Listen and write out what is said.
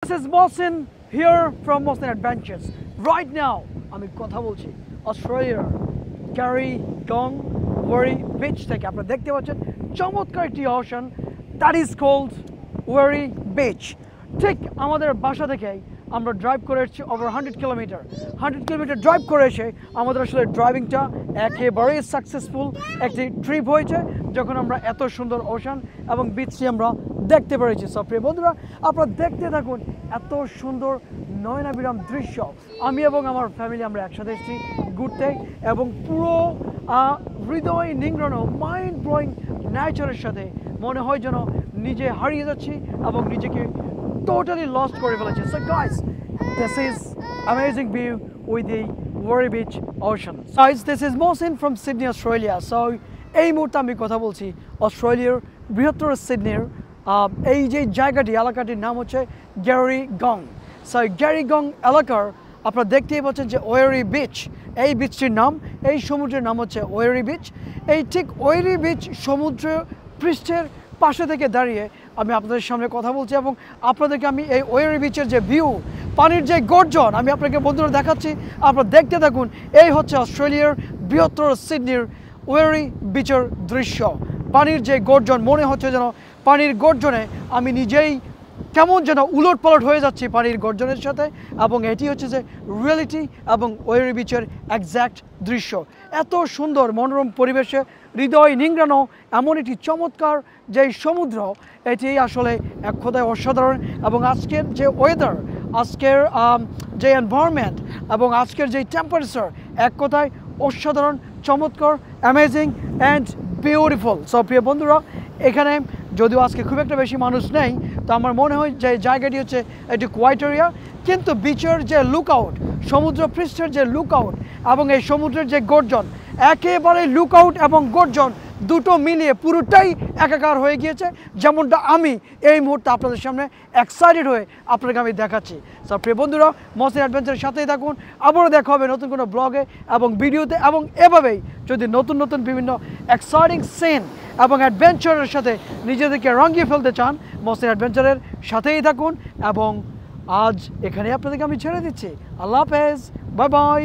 This is Mohsin here from Mohsin Adventures. Right now, আমি কথা বলছি অস্ট্রেলিয়ার ক্যারিগং ওয়েরি বিচ থেকে। আপনারা দেখতে পাচ্ছেন চমৎকার একটি option, that is called weary beach. ঠিক আমাদের বাসা থেকে আমরা ড্রাইভ করে এসেছি ওভার 100 কিলোমিটার ড্রাইভ করে এসে আমাদের আসলে ড্রাইভিংটা একেবারেই সাকসেসফুল একটি ট্রিপ হয়েছে, যখন আমরা এত সুন্দর ওশান এবং বিচটি আমরা দেখতে পেরেছি। সব প্রিয় বন্ধুরা, আপনারা দেখতে থাকুন এত সুন্দর নয়নাবিরাম দৃশ্য। আমি এবং আমার ফ্যামিলি আমরা একসাথে এসেছি ঘুরতে, এবং পুরো হৃদয় নিংড়ানো মাইন্ড ব্লোয়িং নেচারের সাথে মনে হয় যেন নিজে হারিয়ে যাচ্ছি এবং নিজেকে totally lost করে ফেলেছে। So guys, this is amazing view with the Werri Beach ocean. Guys, this is Mohsin from Sydney, Australia. So এই মুহূর্তে আমি কথা বলছি অস্ট্রেলিয়ার বৃহত্তর সিডনির এই যে জায়গাটি এলাকাটির নাম হচ্ছে গ্যারিগং। সো গ্যারিগং এলাকার আপনারা দেখতেই পাচ্ছেন যে ওয়েরি বিচ, এই বিচটির নাম, এই সমুদ্রের নাম হচ্ছে ওয়েরি বিচ। এই ঠিক ওয়েরি বিচ সমুদ্র পৃষ্ঠের পাশে থেকে দাঁড়িয়ে আমি আপনাদের সামনে কথা বলছি, এবং আপনাদেরকে আমি এই ওয়েরি বিচের যে ভিউ, পানির যে গর্জন আমি আপনাকে বন্ধুরা দেখাচ্ছি। আপনারা দেখতে থাকুন। এই হচ্ছে অস্ট্রেলিয়ার বৃহত্তর সিডনির ওয়েরি বিচের দৃশ্য। পানির যে গর্জন, মনে হচ্ছে যেন পানির গর্জনে আমি নিজেই কেমন যেন উলট পালট হয়ে যাচ্ছি পানির গর্জনের সাথে, এবং এটি হচ্ছে যে রিয়েলিটি এবং ওয়েরি বিচের একজ্যাক্ট দৃশ্য। এত সুন্দর মনোরম পরিবেশে হৃদয় নিংড়ানো এমন একটি চমৎকার যে সমুদ্র, এটি আসলে এক কথায় অসাধারণ। এবং আজকের যে ওয়েদার, আজকের যে এনভায়রনমেন্ট এবং আজকের যে টেম্পারেচার, এক কথায় অসাধারণ, চমৎকার, অ্যামেজিং অ্যান্ড বিউটিফুল। সব প্রিয় বন্ধুরা, এখানে যদিও আজকে খুব একটা বেশি মানুষ নেই, তো আমার মনে হয় যে জায়গাটি হচ্ছে একটি কোয়াইট এরিয়া, কিন্তু বিচের যে লুক আউট, সমুদ্র পৃষ্ঠের যে লুক আউট এবং এই সমুদ্রের যে গর্জন, একেবারে লুক আউট এবং গর্জন দুটো মিলিয়ে পুরোটাই একাকার হয়ে গিয়েছে, যেমনটা আমি এই মুহূর্তে আপনাদের সামনে এক্সাইটেড হয়ে আপনাকে আমি দেখাচ্ছি। সব প্রিয় বন্ধুরা, মহসিন অ্যাডভেঞ্চারের সাথেই থাকুন। আবারও দেখা হবে নতুন কোনো ব্লগে এবং ভিডিওতে, এবং এভাবেই যদি নতুন নতুন বিভিন্ন এক্সাইটিং সিন এবং অ্যাডভেঞ্চারের সাথে নিজেদেরকে রঙিয়ে ফেলতে চান, মহসিন অ্যাডভেঞ্চারের সাথেই থাকুন। এবং আজ এখানে আপনাদেরকে আমি ছেড়ে দিচ্ছি। আল্লাহ হাফেজ, বাই বাই।